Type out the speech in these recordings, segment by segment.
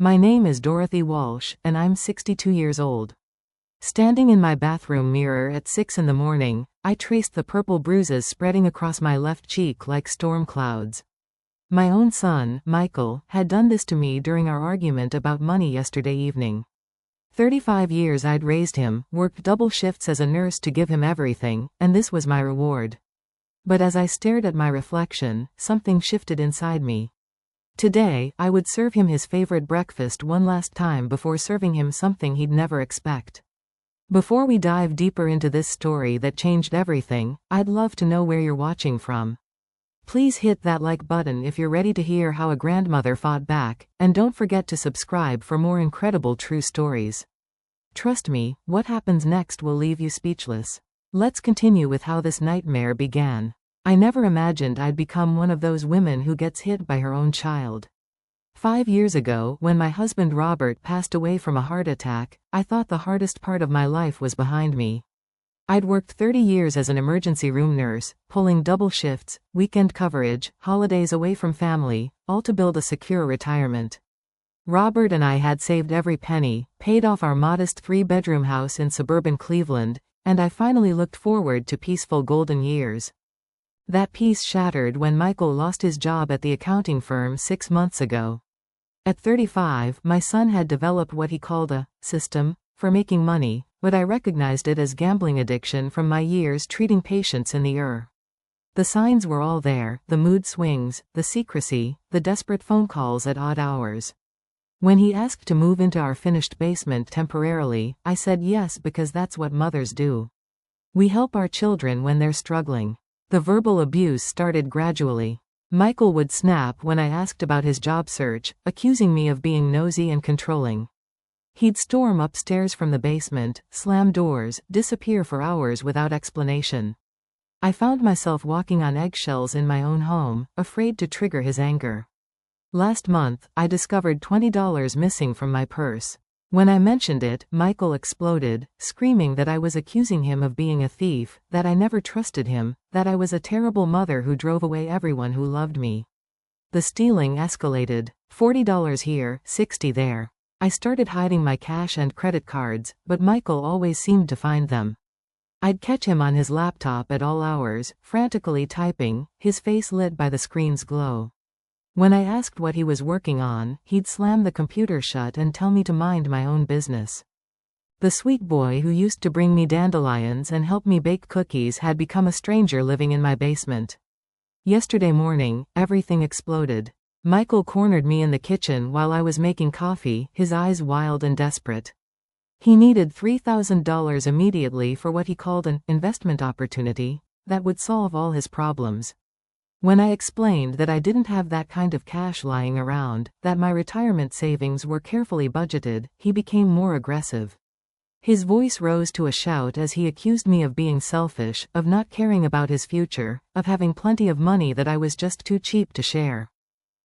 My name is Dorothy Walsh, and I'm 62 years old. Standing in my bathroom mirror at 6 in the morning, I traced the purple bruises spreading across my left cheek like storm clouds. My own son, Michael, had done this to me during our argument about money yesterday evening. 35 years I'd raised him, worked double shifts as a nurse to give him everything, and this was my reward. But as I stared at my reflection, something shifted inside me. Today, I would serve him his favorite breakfast one last time before serving him something he'd never expect. Before we dive deeper into this story that changed everything, I'd love to know where you're watching from. Please hit that like button if you're ready to hear how a grandmother fought back, and don't forget to subscribe for more incredible true stories. Trust me, what happens next will leave you speechless. Let's continue with how this nightmare began. I never imagined I'd become one of those women who gets hit by her own child. 5 years ago, when my husband Robert passed away from a heart attack, I thought the hardest part of my life was behind me. I'd worked 30 years as an emergency room nurse, pulling double shifts, weekend coverage, holidays away from family, all to build a secure retirement. Robert and I had saved every penny, paid off our modest 3-bedroom house in suburban Cleveland, and I finally looked forward to peaceful golden years. That peace shattered when Michael lost his job at the accounting firm 6 months ago. At 35, my son had developed what he called a system for making money, but I recognized it as gambling addiction from my years treating patients in the ER. The signs were all there: the mood swings, the secrecy, the desperate phone calls at odd hours. When he asked to move into our finished basement temporarily, I said yes because that's what mothers do. We help our children when they're struggling. The verbal abuse started gradually. Michael would snap when I asked about his job search, accusing me of being nosy and controlling. He'd storm upstairs from the basement, slam doors, disappear for hours without explanation. I found myself walking on eggshells in my own home, afraid to trigger his anger. Last month, I discovered $20 missing from my purse. When I mentioned it, Michael exploded, screaming that I was accusing him of being a thief, that I never trusted him, that I was a terrible mother who drove away everyone who loved me. The stealing escalated. $40 here, $60 there. I started hiding my cash and credit cards, but Michael always seemed to find them. I'd catch him on his laptop at all hours, frantically typing, his face lit by the screen's glow. When I asked what he was working on, he'd slam the computer shut and tell me to mind my own business. The sweet boy who used to bring me dandelions and help me bake cookies had become a stranger living in my basement. Yesterday morning, everything exploded. Michael cornered me in the kitchen while I was making coffee, his eyes wild and desperate. He needed $3,000 immediately for what he called an investment opportunity that would solve all his problems. When I explained that I didn't have that kind of cash lying around, that my retirement savings were carefully budgeted, he became more aggressive. His voice rose to a shout as he accused me of being selfish, of not caring about his future, of having plenty of money that I was just too cheap to share.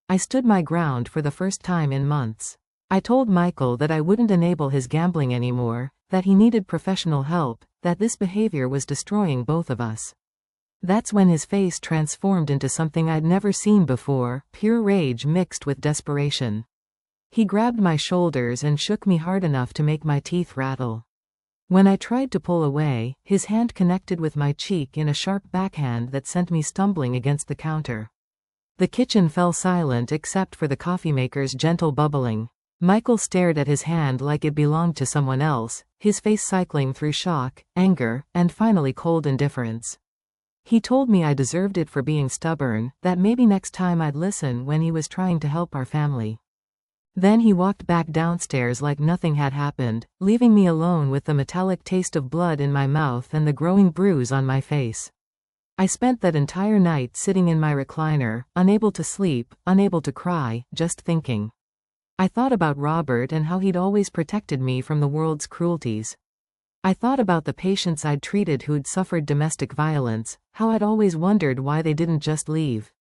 I stood my ground for the first time in months. I told Michael that I wouldn't enable his gambling anymore, that he needed professional help, that this behavior was destroying both of us. That's when his face transformed into something I'd never seen before, pure rage mixed with desperation. He grabbed my shoulders and shook me hard enough to make my teeth rattle. When I tried to pull away, his hand connected with my cheek in a sharp backhand that sent me stumbling against the counter. The kitchen fell silent except for the coffee maker's gentle bubbling. Michael stared at his hand like it belonged to someone else, his face cycling through shock, anger, and finally cold indifference. He told me I deserved it for being stubborn, that maybe next time I'd listen when he was trying to help our family. Then he walked back downstairs like nothing had happened, leaving me alone with the metallic taste of blood in my mouth and the growing bruise on my face. I spent that entire night sitting in my recliner, unable to sleep, unable to cry, just thinking. I thought about Robert and how he'd always protected me from the world's cruelties. I thought about the patients I'd treated who'd suffered domestic violence, how I'd always wondered why they didn't just leave.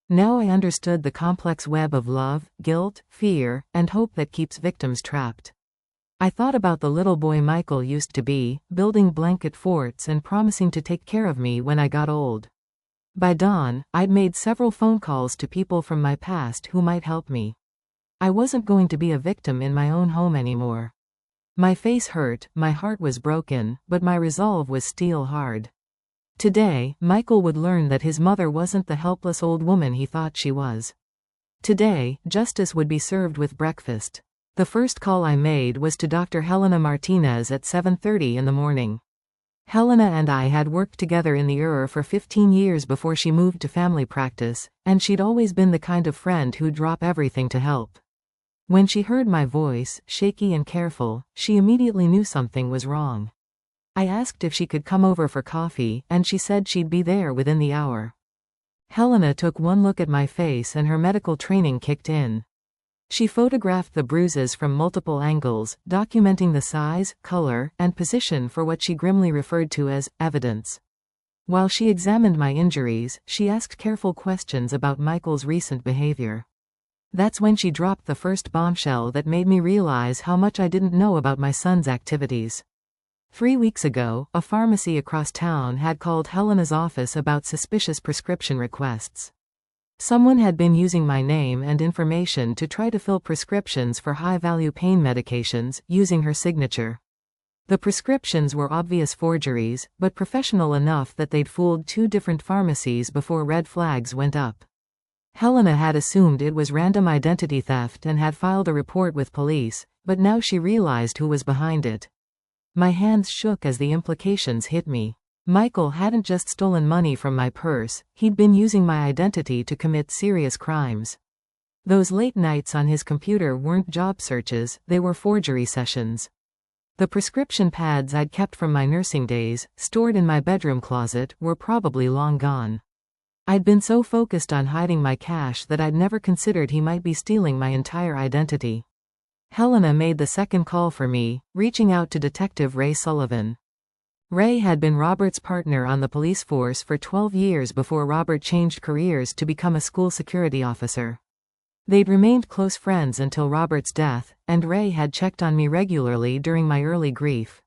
Now I understood the complex web of love, guilt, fear, and hope that keeps victims trapped. I thought about the little boy Michael used to be, building blanket forts and promising to take care of me when I got old. By dawn, I'd made several phone calls to people from my past who might help me. I wasn't going to be a victim in my own home anymore. My face hurt, my heart was broken, but my resolve was steel hard. Today, Michael would learn that his mother wasn't the helpless old woman he thought she was. Today, justice would be served with breakfast. The first call I made was to Dr. Helena Martinez at 7:30 in the morning. Helena and I had worked together in the ER for 15 years before she moved to family practice, and she'd always been the kind of friend who'd drop everything to help. When she heard my voice, shaky and careful, she immediately knew something was wrong. I asked if she could come over for coffee, and she said she'd be there within the hour. Helena took one look at my face and her medical training kicked in. She photographed the bruises from multiple angles, documenting the size, color, and position for what she grimly referred to as evidence. While she examined my injuries, she asked careful questions about Michael's recent behavior. That's when she dropped the first bombshell that made me realize how much I didn't know about my son's activities. 3 weeks ago, a pharmacy across town had called Helena's office about suspicious prescription requests. Someone had been using my name and information to try to fill prescriptions for high-value pain medications, using her signature. The prescriptions were obvious forgeries, but professional enough that they'd fooled 2 different pharmacies before red flags went up. Helena had assumed it was random identity theft and had filed a report with police, but now she realized who was behind it. My hands shook as the implications hit me. Michael hadn't just stolen money from my purse, he'd been using my identity to commit serious crimes. Those late nights on his computer weren't job searches, they were forgery sessions. The prescription pads I'd kept from my nursing days, stored in my bedroom closet, were probably long gone. I'd been so focused on hiding my cash that I'd never considered he might be stealing my entire identity. Helena made the second call for me, reaching out to Detective Ray Sullivan. Ray had been Robert's partner on the police force for 12 years before Robert changed careers to become a school security officer. They'd remained close friends until Robert's death, and Ray had checked on me regularly during my early grief.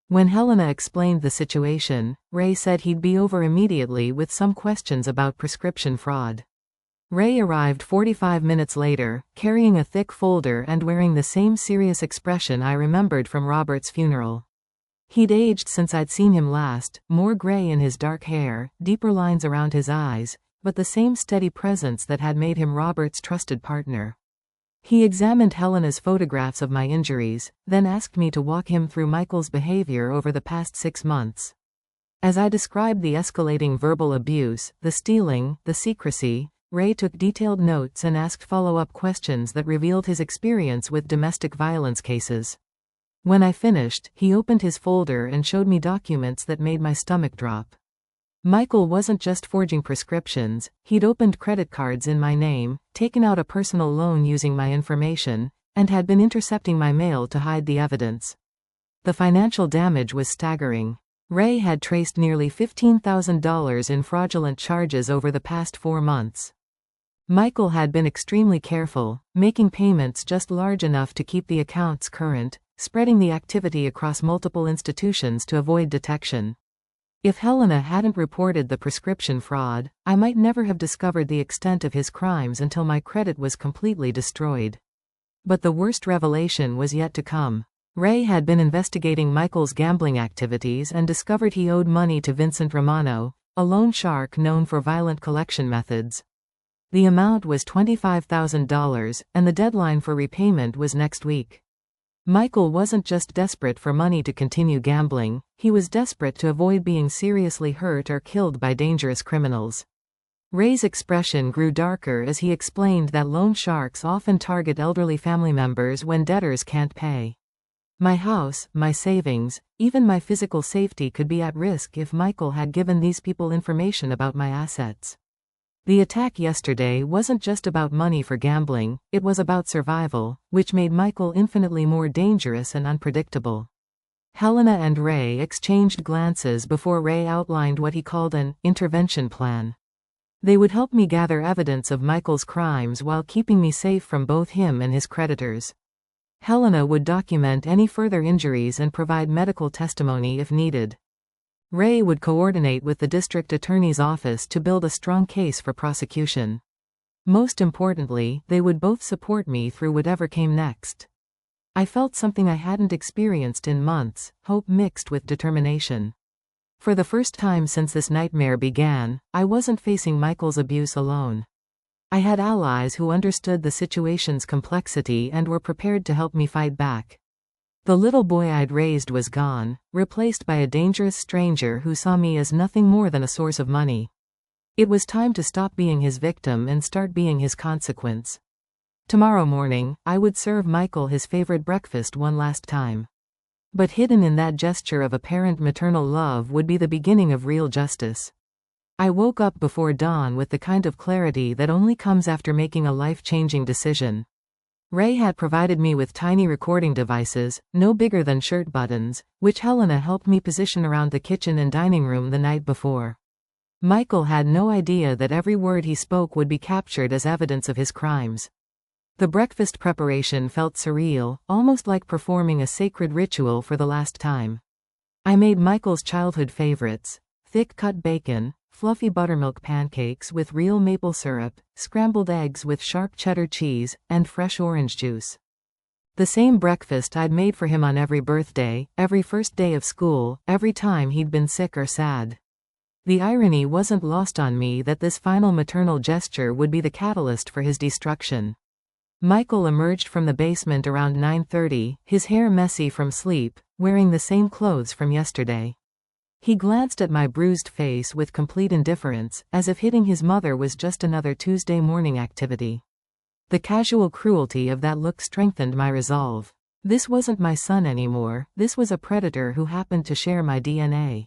When Helena explained the situation, Ray said he'd be over immediately with some questions about prescription fraud. Ray arrived 45 minutes later, carrying a thick folder and wearing the same serious expression I remembered from Robert's funeral. He'd aged since I'd seen him last, more gray in his dark hair, deeper lines around his eyes, but the same steady presence that had made him Robert's trusted partner. He examined Helena's photographs of my injuries, then asked me to walk him through Michael's behavior over the past 6 months. As I described the escalating verbal abuse, the stealing, the secrecy, Ray took detailed notes and asked follow-up questions that revealed his experience with domestic violence cases. When I finished, he opened his folder and showed me documents that made my stomach drop. Michael wasn't just forging prescriptions, he'd opened credit cards in my name, taken out a personal loan using my information, and had been intercepting my mail to hide the evidence. The financial damage was staggering. Ray had traced nearly $15,000 in fraudulent charges over the past 4 months. Michael had been extremely careful, making payments just large enough to keep the accounts current, spreading the activity across multiple institutions to avoid detection. If Helena hadn't reported the prescription fraud, I might never have discovered the extent of his crimes until my credit was completely destroyed. But the worst revelation was yet to come. Ray had been investigating Michael's gambling activities and discovered he owed money to Vincent Romano, a loan shark known for violent collection methods. The amount was $25,000, and the deadline for repayment was next week. Michael wasn't just desperate for money to continue gambling, he was desperate to avoid being seriously hurt or killed by dangerous criminals. Ray's expression grew darker as he explained that loan sharks often target elderly family members when debtors can't pay. My house, my savings, even my physical safety could be at risk if Michael had given these people information about my assets. The attack yesterday wasn't just about money for gambling, it was about survival, which made Michael infinitely more dangerous and unpredictable. Helena and Ray exchanged glances before Ray outlined what he called an intervention plan. They would help me gather evidence of Michael's crimes while keeping me safe from both him and his creditors. Helena would document any further injuries and provide medical testimony if needed. Ray would coordinate with the district attorney's office to build a strong case for prosecution. Most importantly, they would both support me through whatever came next. I felt something I hadn't experienced in months, hope mixed with determination. For the first time since this nightmare began, I wasn't facing Michael's abuse alone. I had allies who understood the situation's complexity and were prepared to help me fight back. The little boy I'd raised was gone, replaced by a dangerous stranger who saw me as nothing more than a source of money. It was time to stop being his victim and start being his consequence. Tomorrow morning, I would serve Michael his favorite breakfast one last time. But hidden in that gesture of apparent maternal love would be the beginning of real justice. I woke up before dawn with the kind of clarity that only comes after making a life-changing decision. Ray had provided me with tiny recording devices, no bigger than shirt buttons, which Helena helped me position around the kitchen and dining room the night before. Michael had no idea that every word he spoke would be captured as evidence of his crimes. The breakfast preparation felt surreal, almost like performing a sacred ritual for the last time. I made Michael's childhood favorites: thick-cut bacon, fluffy buttermilk pancakes with real maple syrup, scrambled eggs with sharp cheddar cheese, and fresh orange juice. The same breakfast I'd made for him on every birthday, every first day of school, every time he'd been sick or sad. The irony wasn't lost on me that this final maternal gesture would be the catalyst for his destruction. Michael emerged from the basement around 9:30, his hair messy from sleep, wearing the same clothes from yesterday. He glanced at my bruised face with complete indifference, as if hitting his mother was just another Tuesday morning activity. The casual cruelty of that look strengthened my resolve. This wasn't my son anymore, this was a predator who happened to share my DNA.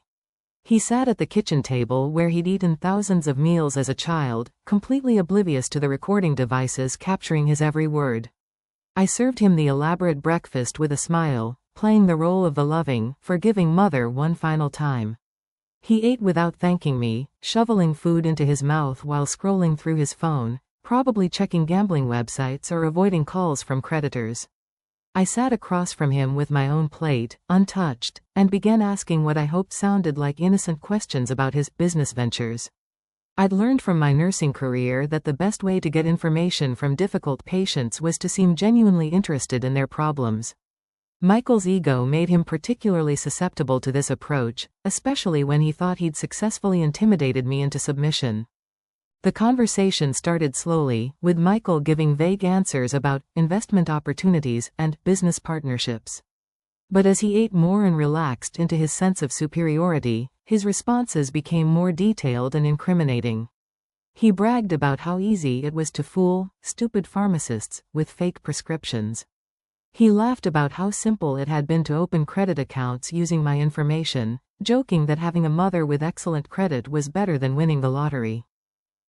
He sat at the kitchen table where he'd eaten thousands of meals as a child, completely oblivious to the recording devices capturing his every word. I served him the elaborate breakfast with a smile, playing the role of the loving, forgiving mother one final time. He ate without thanking me, shoveling food into his mouth while scrolling through his phone, probably checking gambling websites or avoiding calls from creditors. I sat across from him with my own plate, untouched, and began asking what I hoped sounded like innocent questions about his business ventures. I'd learned from my nursing career that the best way to get information from difficult patients was to seem genuinely interested in their problems. Michael's ego made him particularly susceptible to this approach, especially when he thought he'd successfully intimidated me into submission. The conversation started slowly, with Michael giving vague answers about investment opportunities and business partnerships. But as he ate more and relaxed into his sense of superiority, his responses became more detailed and incriminating. He bragged about how easy it was to fool stupid pharmacists with fake prescriptions. He laughed about how simple it had been to open credit accounts using my information, joking that having a mother with excellent credit was better than winning the lottery.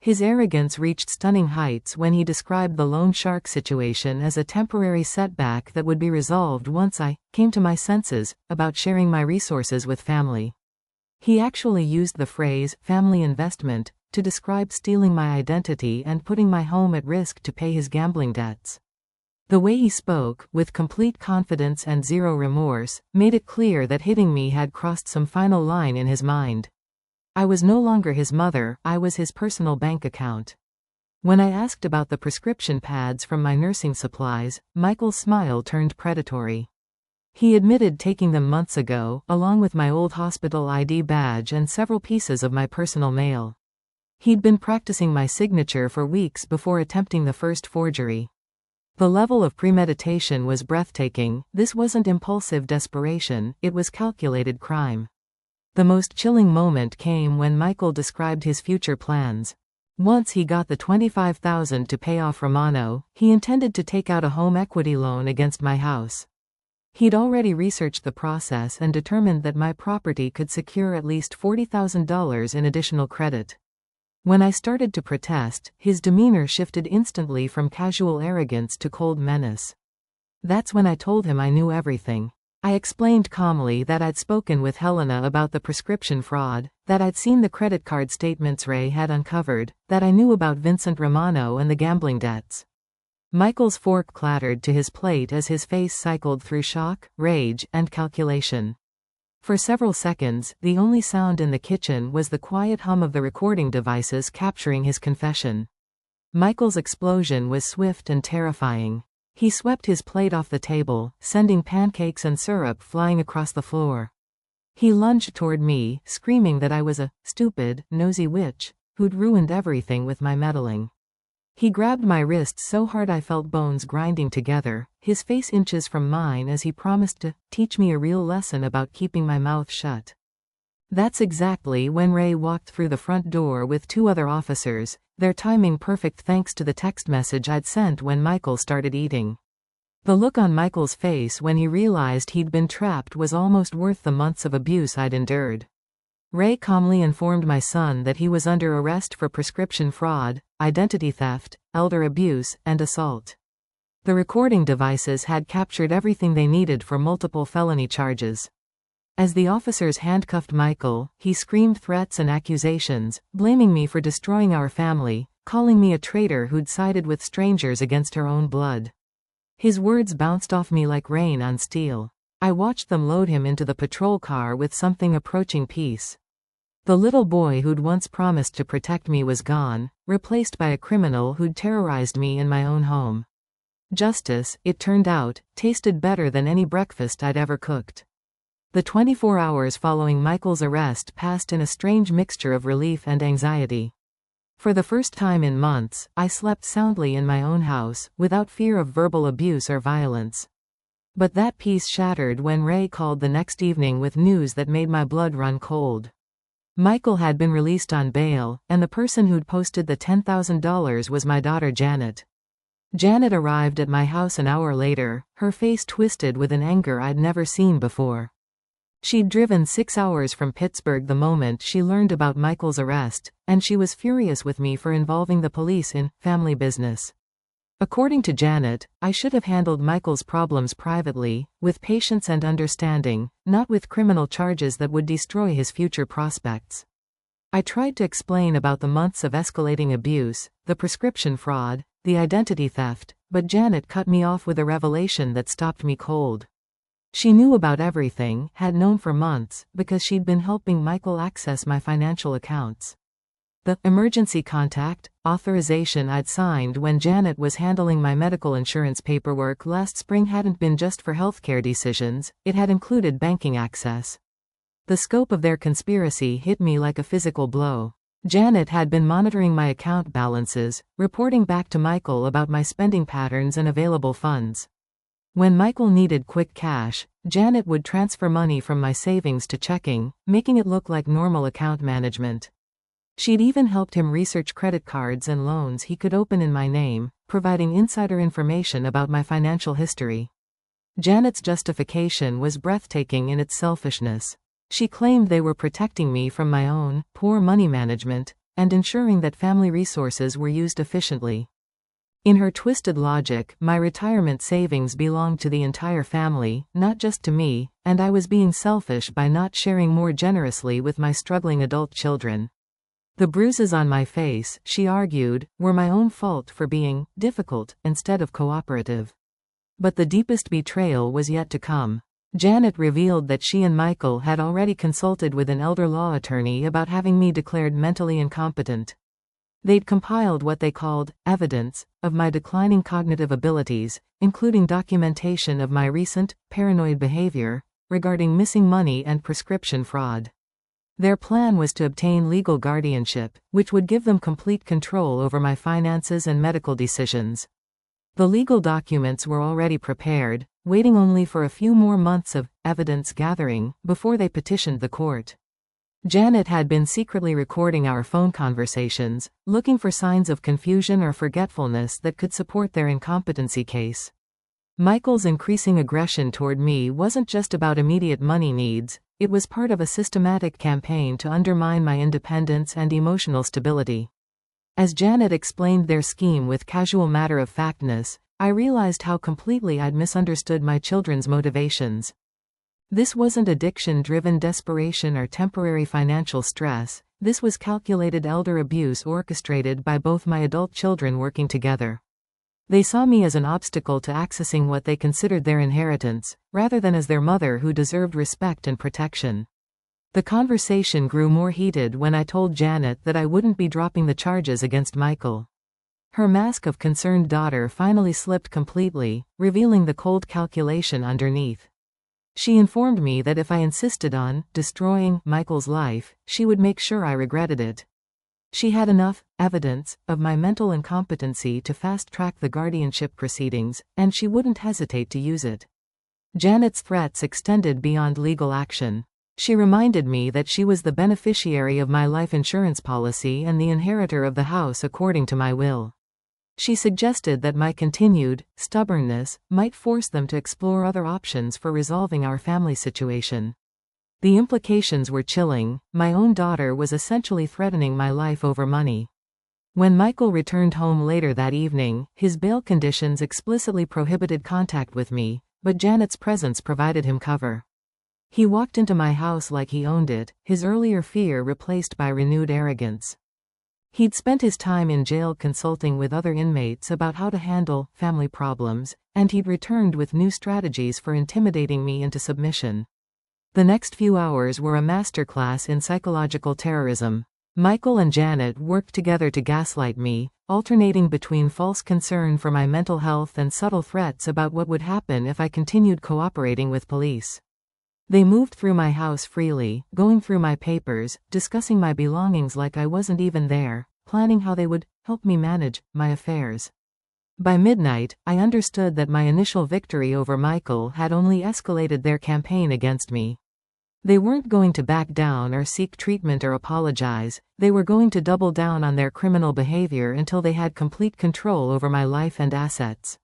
His arrogance reached stunning heights when he described the loan shark situation as a temporary setback that would be resolved once I came to my senses about sharing my resources with family. He actually used the phrase family investment to describe stealing my identity and putting my home at risk to pay his gambling debts. The way he spoke, with complete confidence and zero remorse, made it clear that hitting me had crossed some final line in his mind. I was no longer his mother, I was his personal bank account. When I asked about the prescription pads from my nursing supplies, Michael's smile turned predatory. He admitted taking them months ago, along with my old hospital ID badge and several pieces of my personal mail. He'd been practicing my signature for weeks before attempting the first forgery. The level of premeditation was breathtaking. This wasn't impulsive desperation, it was calculated crime. The most chilling moment came when Michael described his future plans. Once he got the $25,000 to pay off Romano, he intended to take out a home equity loan against my house. He'd already researched the process and determined that my property could secure at least $40,000 in additional credit. When I started to protest, his demeanor shifted instantly from casual arrogance to cold menace. That's when I told him I knew everything. I explained calmly that I'd spoken with Helena about the prescription fraud, that I'd seen the credit card statements Ray had uncovered, that I knew about Vincent Romano and the gambling debts. Michael's fork clattered to his plate as his face cycled through shock, rage, and calculation. For several seconds, the only sound in the kitchen was the quiet hum of the recording devices capturing his confession. Michael's explosion was swift and terrifying. He swept his plate off the table, sending pancakes and syrup flying across the floor. He lunged toward me, screaming that I was a stupid, nosy witch who'd ruined everything with my meddling. He grabbed my wrists so hard I felt bones grinding together, his face inches from mine as he promised to teach me a real lesson about keeping my mouth shut. That's exactly when Ray walked through the front door with 2 other officers, their timing perfect thanks to the text message I'd sent when Michael started eating. The look on Michael's face when he realized he'd been trapped was almost worth the months of abuse I'd endured. Ray calmly informed my son that he was under arrest for prescription fraud, identity theft, elder abuse, and assault. The recording devices had captured everything they needed for multiple felony charges. As the officers handcuffed Michael, he screamed threats and accusations, blaming me for destroying our family, calling me a traitor who'd sided with strangers against her own blood. His words bounced off me like rain on steel. I watched them load him into the patrol car with something approaching peace. The little boy who'd once promised to protect me was gone, replaced by a criminal who'd terrorized me in my own home. Justice, it turned out, tasted better than any breakfast I'd ever cooked. The 24 hours following Michael's arrest passed in a strange mixture of relief and anxiety. For the first time in months, I slept soundly in my own house, without fear of verbal abuse or violence. But that peace shattered when Ray called the next evening with news that made my blood run cold. Michael had been released on bail, and the person who'd posted the $10,000 was my daughter Janet. Janet arrived at my house an hour later, her face twisted with an anger I'd never seen before. She'd driven 6 hours from Pittsburgh the moment she learned about Michael's arrest, and she was furious with me for involving the police in family business. According to Janet, I should have handled Michael's problems privately, with patience and understanding, not with criminal charges that would destroy his future prospects. I tried to explain about the months of escalating abuse, the prescription fraud, the identity theft, but Janet cut me off with a revelation that stopped me cold. She knew about everything, had known for months, because she'd been helping Michael access my financial accounts. The emergency contact authorization I'd signed when Janet was handling my medical insurance paperwork last spring hadn't been just for healthcare decisions, it had included banking access. The scope of their conspiracy hit me like a physical blow. Janet had been monitoring my account balances, reporting back to Michael about my spending patterns and available funds. When Michael needed quick cash, Janet would transfer money from my savings to checking, making it look like normal account management. She'd even helped him research credit cards and loans he could open in my name, providing insider information about my financial history. Janet's justification was breathtaking in its selfishness. She claimed they were protecting me from my own poor money management, and ensuring that family resources were used efficiently. In her twisted logic, my retirement savings belonged to the entire family, not just to me, and I was being selfish by not sharing more generously with my struggling adult children. The bruises on my face, she argued, were my own fault for being difficult instead of cooperative. But the deepest betrayal was yet to come. Janet revealed that she and Michael had already consulted with an elder law attorney about having me declared mentally incompetent. They'd compiled what they called evidence of my declining cognitive abilities, including documentation of my recent paranoid behavior regarding missing money and prescription fraud. Their plan was to obtain legal guardianship, which would give them complete control over my finances and medical decisions. The legal documents were already prepared, waiting only for a few more months of evidence gathering before they petitioned the court. Janet had been secretly recording our phone conversations, looking for signs of confusion or forgetfulness that could support their incompetency case. Michael's increasing aggression toward me wasn't just about immediate money needs, it was part of a systematic campaign to undermine my independence and emotional stability. As Janet explained their scheme with casual matter-of-factness, I realized how completely I'd misunderstood my children's motivations. This wasn't addiction-driven desperation or temporary financial stress, this was calculated elder abuse orchestrated by both my adult children working together. They saw me as an obstacle to accessing what they considered their inheritance, rather than as their mother who deserved respect and protection. The conversation grew more heated when I told Janet that I wouldn't be dropping the charges against Michael. Her mask of concerned daughter finally slipped completely, revealing the cold calculation underneath. She informed me that if I insisted on destroying Michael's life, she would make sure I regretted it. She had enough evidence of my mental incompetency to fast-track the guardianship proceedings, and she wouldn't hesitate to use it. Janet's threats extended beyond legal action. She reminded me that she was the beneficiary of my life insurance policy and the inheritor of the house according to my will. She suggested that my continued stubbornness might force them to explore other options for resolving our family situation. The implications were chilling. My own daughter was essentially threatening my life over money. When Michael returned home later that evening, his bail conditions explicitly prohibited contact with me, but Janet's presence provided him cover. He walked into my house like he owned it, his earlier fear replaced by renewed arrogance. He'd spent his time in jail consulting with other inmates about how to handle family problems, and he'd returned with new strategies for intimidating me into submission. The next few hours were a masterclass in psychological terrorism. Michael and Janet worked together to gaslight me, alternating between false concern for my mental health and subtle threats about what would happen if I continued cooperating with police. They moved through my house freely, going through my papers, discussing my belongings like I wasn't even there, planning how they would help me manage my affairs. By midnight, I understood that my initial victory over Michael had only escalated their campaign against me. They weren't going to back down or seek treatment or apologize. They were going to double down on their criminal behavior until they had complete control over my life and assets.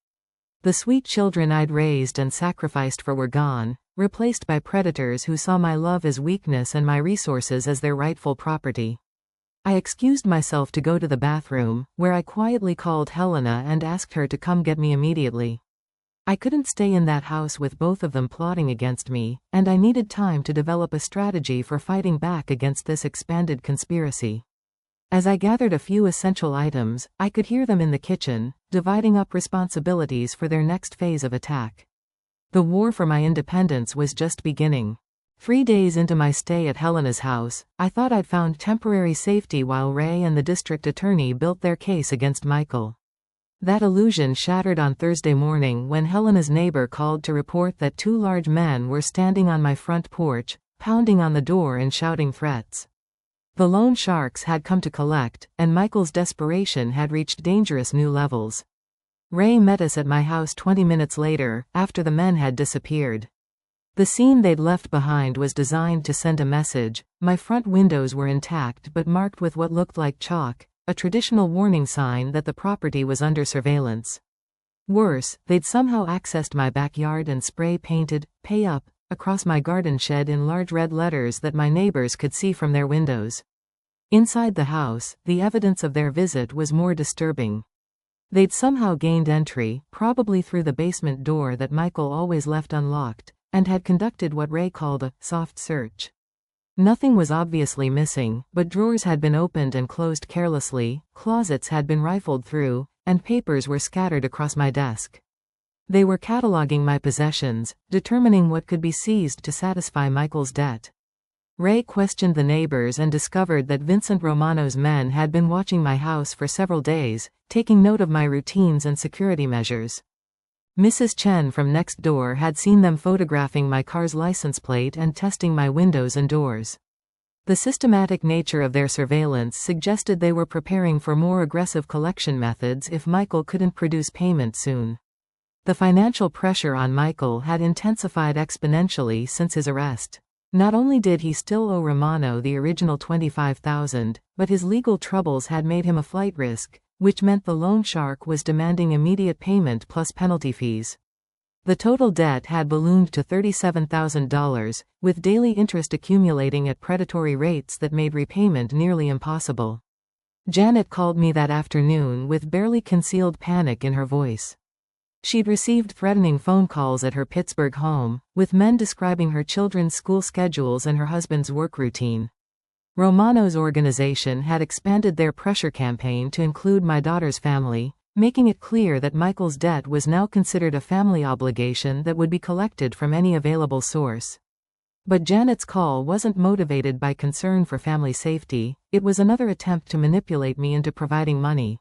The sweet children I'd raised and sacrificed for were gone, replaced by predators who saw my love as weakness and my resources as their rightful property. I excused myself to go to the bathroom, where I quietly called Helena and asked her to come get me immediately. I couldn't stay in that house with both of them plotting against me, and I needed time to develop a strategy for fighting back against this expanded conspiracy. As I gathered a few essential items, I could hear them in the kitchen, dividing up responsibilities for their next phase of attack. The war for my independence was just beginning. 3 days into my stay at Helena's house, I thought I'd found temporary safety while Ray and the district attorney built their case against Michael. That illusion shattered on Thursday morning when Helena's neighbor called to report that 2 large men were standing on my front porch, pounding on the door and shouting threats. The loan sharks had come to collect, and Michael's desperation had reached dangerous new levels. Ray met us at my house 20 minutes later, after the men had disappeared. The scene they'd left behind was designed to send a message. My front windows were intact but marked with what looked like chalk, a traditional warning sign that the property was under surveillance. Worse, they'd somehow accessed my backyard and spray-painted, "Pay Up," across my garden shed in large red letters that my neighbors could see from their windows. Inside the house, the evidence of their visit was more disturbing. They'd somehow gained entry, probably through the basement door that Michael always left unlocked, and had conducted what Ray called a soft search. Nothing was obviously missing, but drawers had been opened and closed carelessly, closets had been rifled through, and papers were scattered across my desk. They were cataloging my possessions, determining what could be seized to satisfy Michael's debt. Ray questioned the neighbors and discovered that Vincent Romano's men had been watching my house for several days, taking note of my routines and security measures. Mrs. Chen from next door had seen them photographing my car's license plate and testing my windows and doors. The systematic nature of their surveillance suggested they were preparing for more aggressive collection methods if Michael couldn't produce payment soon. The financial pressure on Michael had intensified exponentially since his arrest. Not only did he still owe Romano the original $25,000, but his legal troubles had made him a flight risk, which meant the loan shark was demanding immediate payment plus penalty fees. The total debt had ballooned to $37,000, with daily interest accumulating at predatory rates that made repayment nearly impossible. Janet called me that afternoon with barely concealed panic in her voice. She'd received threatening phone calls at her Pittsburgh home, with men describing her children's school schedules and her husband's work routine. Romano's organization had expanded their pressure campaign to include my daughter's family, making it clear that Michael's debt was now considered a family obligation that would be collected from any available source. But Janet's call wasn't motivated by concern for family safety, it was another attempt to manipulate me into providing money.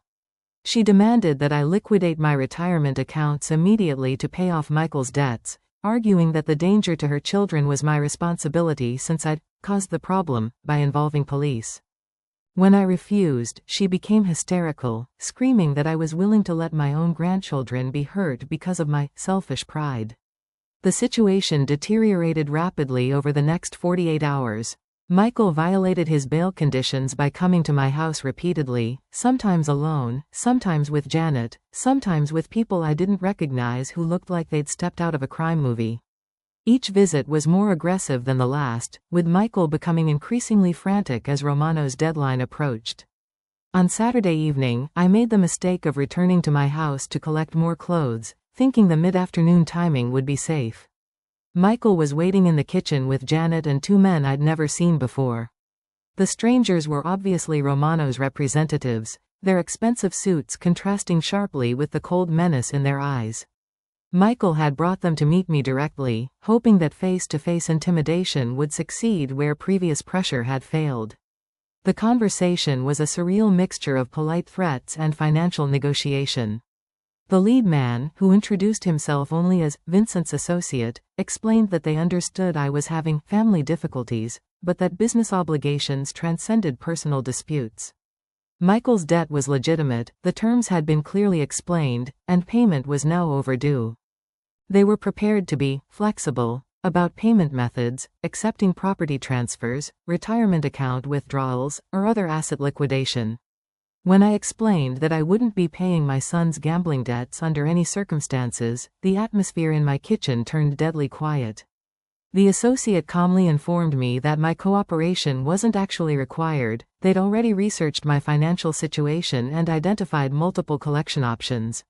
She demanded that I liquidate my retirement accounts immediately to pay off Michael's debts, arguing that the danger to her children was my responsibility since I'd caused the problem by involving police. When I refused, she became hysterical, screaming that I was willing to let my own grandchildren be hurt because of my selfish pride. The situation deteriorated rapidly over the next 48 hours. Michael violated his bail conditions by coming to my house repeatedly, sometimes alone, sometimes with Janet, sometimes with people I didn't recognize who looked like they'd stepped out of a crime movie. Each visit was more aggressive than the last, with Michael becoming increasingly frantic as Romano's deadline approached. On Saturday evening, I made the mistake of returning to my house to collect more clothes, thinking the mid-afternoon timing would be safe. Michael was waiting in the kitchen with Janet and two men I'd never seen before. The strangers were obviously Romano's representatives, their expensive suits contrasting sharply with the cold menace in their eyes. Michael had brought them to meet me directly, hoping that face-to-face intimidation would succeed where previous pressure had failed. The conversation was a surreal mixture of polite threats and financial negotiation. The lead man, who introduced himself only as Vincent's associate, explained that they understood I was having family difficulties, but that business obligations transcended personal disputes. Michael's debt was legitimate, the terms had been clearly explained, and payment was now overdue. They were prepared to be flexible about payment methods, accepting property transfers, retirement account withdrawals, or other asset liquidation. When I explained that I wouldn't be paying my son's gambling debts under any circumstances, the atmosphere in my kitchen turned deadly quiet. The associate calmly informed me that my cooperation wasn't actually required. They'd already researched my financial situation and identified multiple collection options.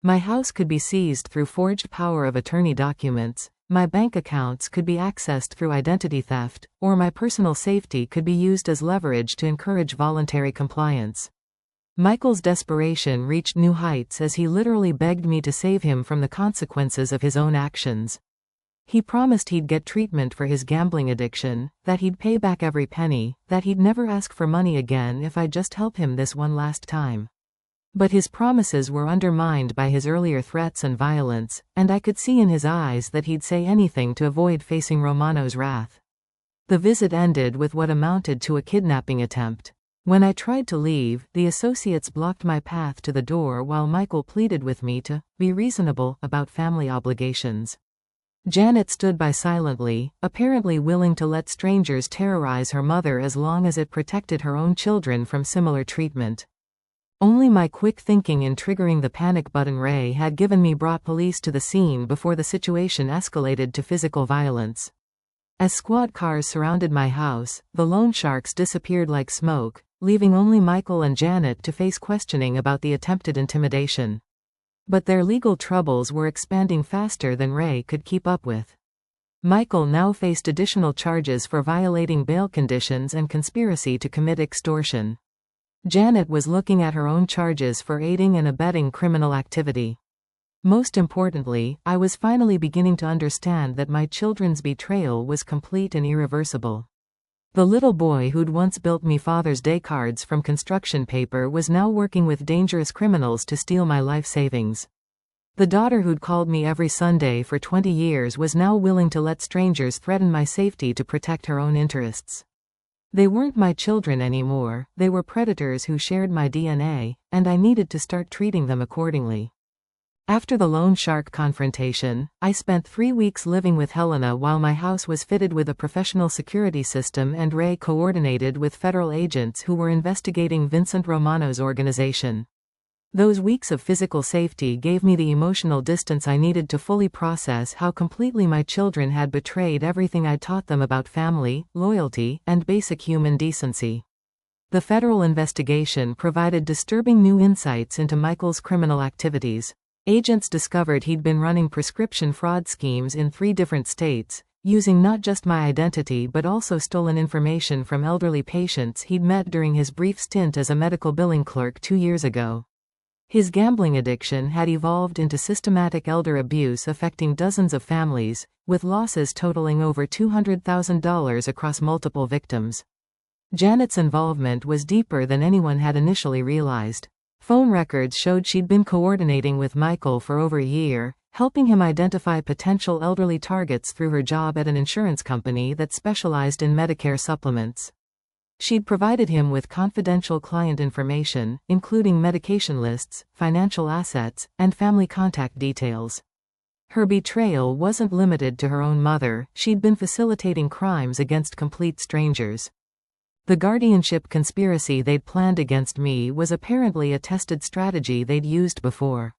My house could be seized through forged power of attorney documents, my bank accounts could be accessed through identity theft, or my personal safety could be used as leverage to encourage voluntary compliance. Michael's desperation reached new heights as he literally begged me to save him from the consequences of his own actions. He promised he'd get treatment for his gambling addiction, that he'd pay back every penny, that he'd never ask for money again if I'd just help him this one last time. But his promises were undermined by his earlier threats and violence, and I could see in his eyes that he'd say anything to avoid facing Romano's wrath. The visit ended with what amounted to a kidnapping attempt. When I tried to leave, the associates blocked my path to the door while Michael pleaded with me to be reasonable about family obligations. Janet stood by silently, apparently willing to let strangers terrorize her mother as long as it protected her own children from similar treatment. Only my quick thinking in triggering the panic button Ray had given me brought police to the scene before the situation escalated to physical violence. As squad cars surrounded my house, the loan sharks disappeared like smoke, leaving only Michael and Janet to face questioning about the attempted intimidation. But their legal troubles were expanding faster than Ray could keep up with. Michael now faced additional charges for violating bail conditions and conspiracy to commit extortion. Janet was looking at her own charges for aiding and abetting criminal activity. Most importantly, I was finally beginning to understand that my children's betrayal was complete and irreversible. The little boy who'd once built me Father's Day cards from construction paper was now working with dangerous criminals to steal my life savings. The daughter who'd called me every Sunday for 20 years was now willing to let strangers threaten my safety to protect her own interests. They weren't my children anymore, they were predators who shared my DNA, and I needed to start treating them accordingly. After the loan shark confrontation, I spent 3 weeks living with Helena while my house was fitted with a professional security system and Ray coordinated with federal agents who were investigating Vincent Romano's organization. Those weeks of physical safety gave me the emotional distance I needed to fully process how completely my children had betrayed everything I taught them about family, loyalty, and basic human decency. The federal investigation provided disturbing new insights into Michael's criminal activities. Agents discovered he'd been running prescription fraud schemes in 3 different states, using not just my identity but also stolen information from elderly patients he'd met during his brief stint as a medical billing clerk 2 years ago. His gambling addiction had evolved into systematic elder abuse affecting dozens of families, with losses totaling over $200,000 across multiple victims. Janet's involvement was deeper than anyone had initially realized. Phone records showed she'd been coordinating with Michael for over a year, helping him identify potential elderly targets through her job at an insurance company that specialized in Medicare supplements. She'd provided him with confidential client information, including medication lists, financial assets, and family contact details. Her betrayal wasn't limited to her own mother, she'd been facilitating crimes against complete strangers. The guardianship conspiracy they'd planned against me was apparently a tested strategy they'd used before.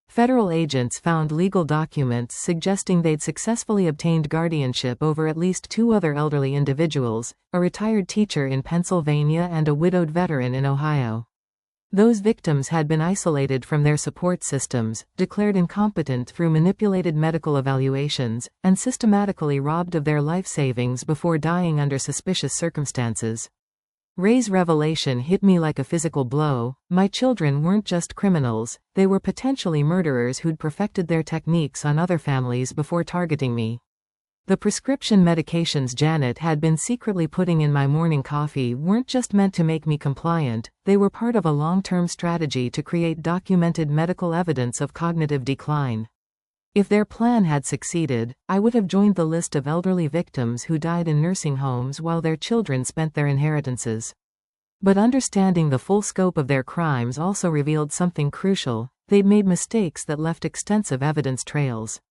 Federal agents found legal documents suggesting they'd successfully obtained guardianship over at least 2 other elderly individuals, a retired teacher in Pennsylvania and a widowed veteran in Ohio. Those victims had been isolated from their support systems, declared incompetent through manipulated medical evaluations, and systematically robbed of their life savings before dying under suspicious circumstances. Ray's revelation hit me like a physical blow. My children weren't just criminals, they were potentially murderers who'd perfected their techniques on other families before targeting me. The prescription medications Janet had been secretly putting in my morning coffee weren't just meant to make me compliant, they were part of a long-term strategy to create documented medical evidence of cognitive decline. If their plan had succeeded, I would have joined the list of elderly victims who died in nursing homes while their children spent their inheritances. But understanding the full scope of their crimes also revealed something crucial: they'd made mistakes that left extensive evidence trails.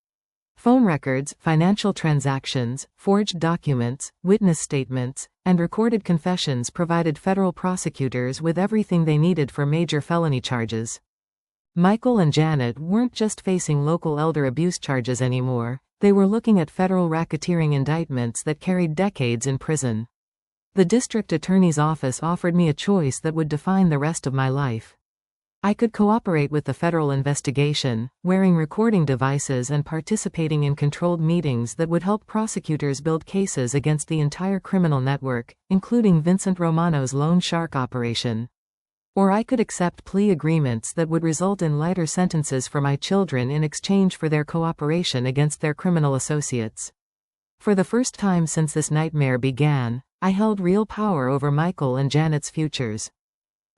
Phone records, financial transactions, forged documents, witness statements, and recorded confessions provided federal prosecutors with everything they needed for major felony charges. Michael and Janet weren't just facing local elder abuse charges anymore, they were looking at federal racketeering indictments that carried decades in prison. The district attorney's office offered me a choice that would define the rest of my life. I could cooperate with the federal investigation, wearing recording devices and participating in controlled meetings that would help prosecutors build cases against the entire criminal network, including Vincent Romano's loan shark operation. Or I could accept plea agreements that would result in lighter sentences for my children in exchange for their cooperation against their criminal associates. For the first time since this nightmare began, I held real power over Michael and Janet's futures.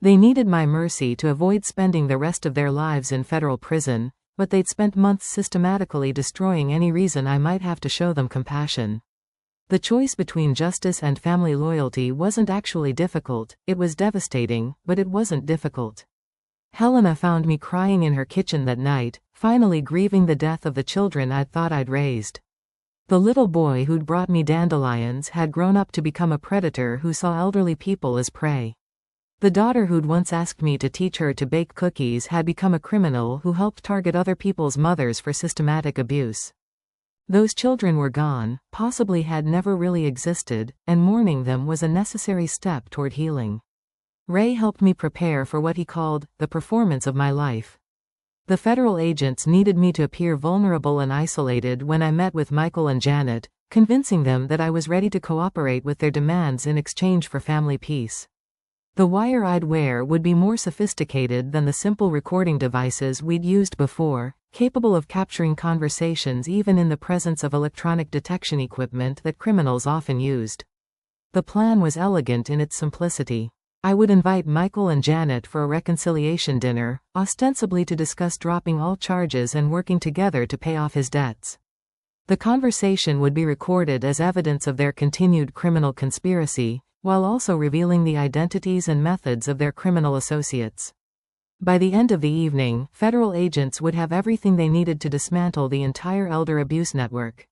They needed my mercy to avoid spending the rest of their lives in federal prison, but they'd spent months systematically destroying any reason I might have to show them compassion. The choice between justice and family loyalty wasn't actually difficult, it was devastating, but it wasn't difficult. Helena found me crying in her kitchen that night, finally grieving the death of the children I'd thought I'd raised. The little boy who'd brought me dandelions had grown up to become a predator who saw elderly people as prey. The daughter who'd once asked me to teach her to bake cookies had become a criminal who helped target other people's mothers for systematic abuse. Those children were gone, possibly had never really existed, and mourning them was a necessary step toward healing. Ray helped me prepare for what he called the performance of my life. The federal agents needed me to appear vulnerable and isolated when I met with Michael and Janet, convincing them that I was ready to cooperate with their demands in exchange for family peace. The wire I'd wear would be more sophisticated than the simple recording devices we'd used before, capable of capturing conversations even in the presence of electronic detection equipment that criminals often used. The plan was elegant in its simplicity. I would invite Michael and Janet for a reconciliation dinner, ostensibly to discuss dropping all charges and working together to pay off his debts. The conversation would be recorded as evidence of their continued criminal conspiracy, while also revealing the identities and methods of their criminal associates. By the end of the evening, federal agents would have everything they needed to dismantle the entire elder abuse network.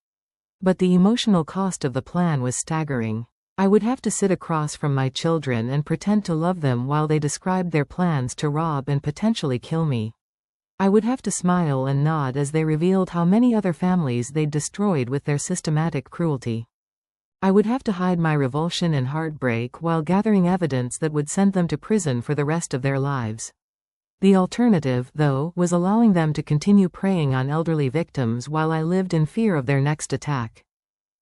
But the emotional cost of the plan was staggering. I would have to sit across from my children and pretend to love them while they described their plans to rob and potentially kill me. I would have to smile and nod as they revealed how many other families they'd destroyed with their systematic cruelty. I would have to hide my revulsion and heartbreak while gathering evidence that would send them to prison for the rest of their lives. The alternative, though, was allowing them to continue preying on elderly victims while I lived in fear of their next attack.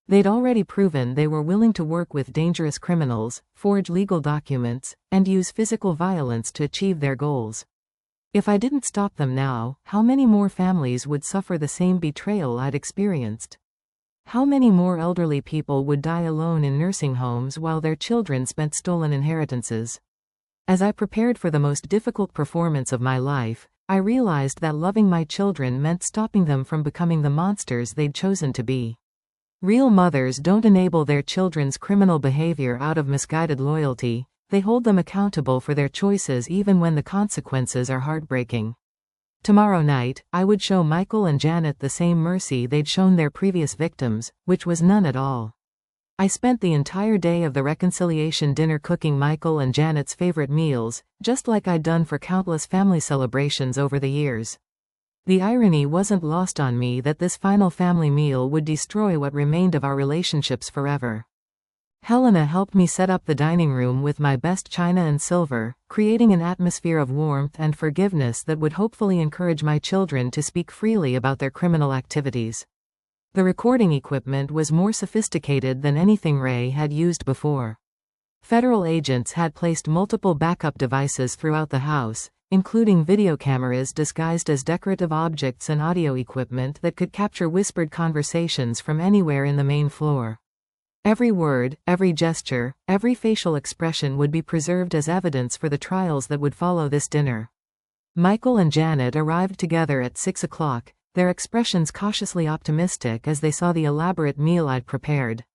They'd already proven they were willing to work with dangerous criminals, forge legal documents, and use physical violence to achieve their goals. If I didn't stop them now, how many more families would suffer the same betrayal I'd experienced? How many more elderly people would die alone in nursing homes while their children spent stolen inheritances? As I prepared for the most difficult performance of my life, I realized that loving my children meant stopping them from becoming the monsters they'd chosen to be. Real mothers don't enable their children's criminal behavior out of misguided loyalty, they hold them accountable for their choices even when the consequences are heartbreaking. Tomorrow night, I would show Michael and Janet the same mercy they'd shown their previous victims, which was none at all. I spent the entire day of the reconciliation dinner cooking Michael and Janet's favorite meals, just like I'd done for countless family celebrations over the years. The irony wasn't lost on me that this final family meal would destroy what remained of our relationships forever. Helena helped me set up the dining room with my best china and silver, creating an atmosphere of warmth and forgiveness that would hopefully encourage my children to speak freely about their criminal activities. The recording equipment was more sophisticated than anything Ray had used before. Federal agents had placed multiple backup devices throughout the house, including video cameras disguised as decorative objects and audio equipment that could capture whispered conversations from anywhere in the main floor. Every word, every gesture, every facial expression would be preserved as evidence for the trials that would follow this dinner. Michael and Janet arrived together at 6 o'clock, their expressions cautiously optimistic as they saw the elaborate meal I'd prepared.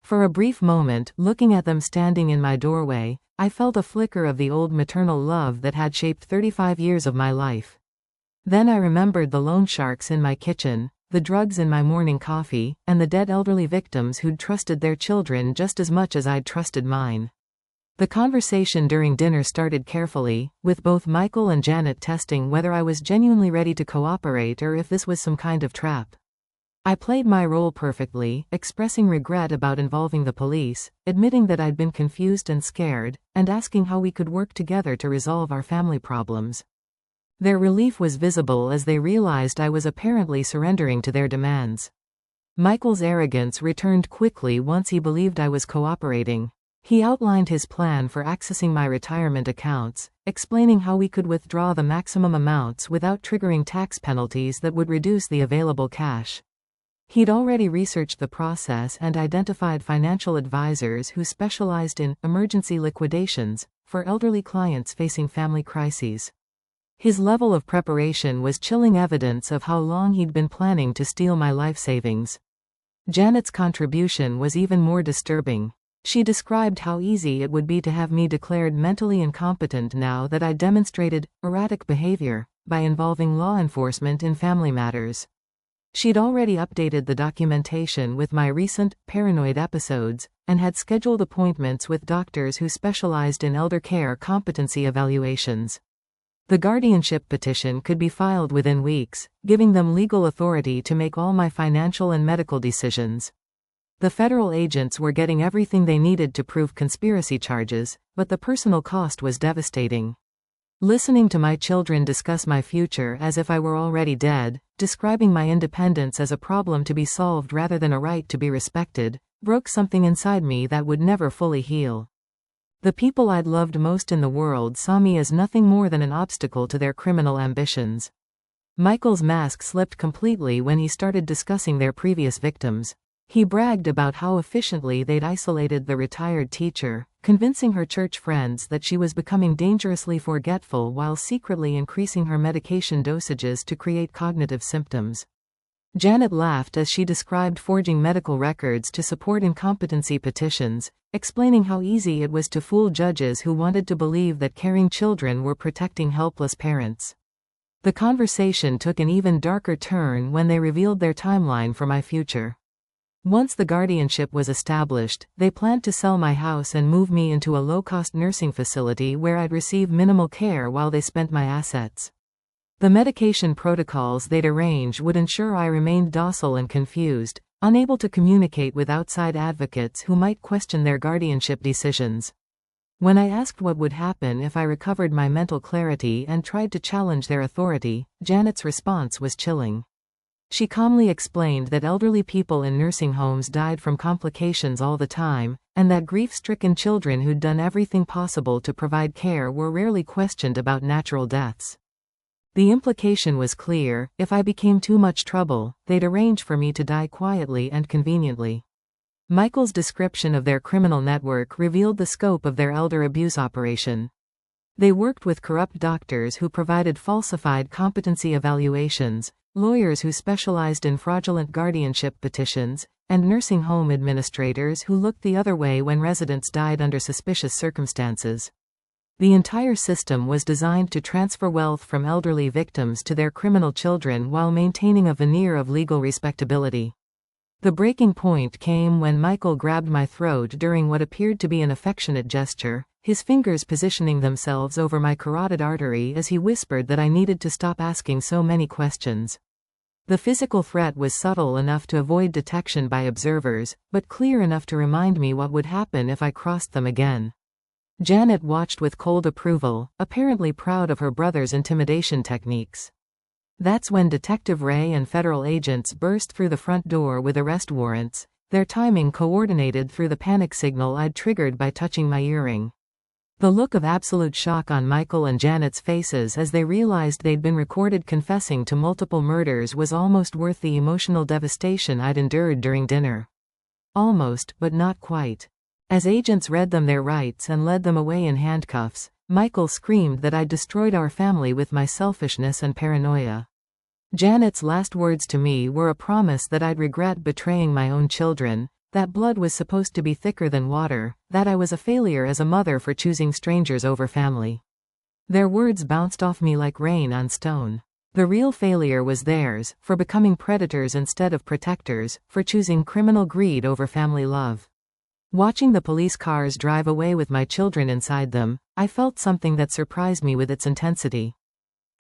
For a brief moment, looking at them standing in my doorway, I felt a flicker of the old maternal love that had shaped 35 years of my life. Then I remembered the loan sharks in my kitchen, the drugs in my morning coffee, and the dead elderly victims who'd trusted their children just as much as I'd trusted mine. The conversation during dinner started carefully, with both Michael and Janet testing whether I was genuinely ready to cooperate or if this was some kind of trap. I played my role perfectly, expressing regret about involving the police, admitting that I'd been confused and scared, and asking how we could work together to resolve our family problems. Their relief was visible as they realized I was apparently surrendering to their demands. Michael's arrogance returned quickly once he believed I was cooperating. He outlined his plan for accessing my retirement accounts, explaining how we could withdraw the maximum amounts without triggering tax penalties that would reduce the available cash. He'd already researched the process and identified financial advisors who specialized in emergency liquidations for elderly clients facing family crises. His level of preparation was chilling evidence of how long he'd been planning to steal my life savings. Janet's contribution was even more disturbing. She described how easy it would be to have me declared mentally incompetent now that I demonstrated erratic behavior by involving law enforcement in family matters. She'd already updated the documentation with my recent paranoid episodes and had scheduled appointments with doctors who specialized in elder care competency evaluations. The guardianship petition could be filed within weeks, giving them legal authority to make all my financial and medical decisions. The federal agents were getting everything they needed to prove conspiracy charges, but the personal cost was devastating. Listening to my children discuss my future as if I were already dead, describing my independence as a problem to be solved rather than a right to be respected, broke something inside me that would never fully heal. The people I'd loved most in the world saw me as nothing more than an obstacle to their criminal ambitions. Michael's mask slipped completely when he started discussing their previous victims. He bragged about how efficiently they'd isolated the retired teacher, convincing her church friends that she was becoming dangerously forgetful while secretly increasing her medication dosages to create cognitive symptoms. Janet laughed as she described forging medical records to support incompetency petitions, explaining how easy it was to fool judges who wanted to believe that caring children were protecting helpless parents. The conversation took an even darker turn when they revealed their timeline for my future. Once the guardianship was established, they planned to sell my house and move me into a low-cost nursing facility where I'd receive minimal care while they spent my assets. The medication protocols they'd arrange would ensure I remained docile and confused, unable to communicate with outside advocates who might question their guardianship decisions. When I asked what would happen if I recovered my mental clarity and tried to challenge their authority, Janet's response was chilling. She calmly explained that elderly people in nursing homes died from complications all the time, and that grief-stricken children who'd done everything possible to provide care were rarely questioned about natural deaths. The implication was clear: if I became too much trouble, they'd arrange for me to die quietly and conveniently. Michael's description of their criminal network revealed the scope of their elder abuse operation. They worked with corrupt doctors who provided falsified competency evaluations, lawyers who specialized in fraudulent guardianship petitions, and nursing home administrators who looked the other way when residents died under suspicious circumstances. The entire system was designed to transfer wealth from elderly victims to their criminal children while maintaining a veneer of legal respectability. The breaking point came when Michael grabbed my throat during what appeared to be an affectionate gesture, his fingers positioning themselves over my carotid artery as he whispered that I needed to stop asking so many questions. The physical threat was subtle enough to avoid detection by observers, but clear enough to remind me what would happen if I crossed them again. Janet watched with cold approval, apparently proud of her brother's intimidation techniques. That's when Detective Ray and federal agents burst through the front door with arrest warrants, their timing coordinated through the panic signal I'd triggered by touching my earring. The look of absolute shock on Michael and Janet's faces as they realized they'd been recorded confessing to multiple murders was almost worth the emotional devastation I'd endured during dinner. Almost, but not quite. As agents read them their rights and led them away in handcuffs, Michael screamed that I'd destroyed our family with my selfishness and paranoia. Janet's last words to me were a promise that I'd regret betraying my own children, that blood was supposed to be thicker than water, that I was a failure as a mother for choosing strangers over family. Their words bounced off me like rain on stone. The real failure was theirs, for becoming predators instead of protectors, for choosing criminal greed over family love. Watching the police cars drive away with my children inside them, I felt something that surprised me with its intensity.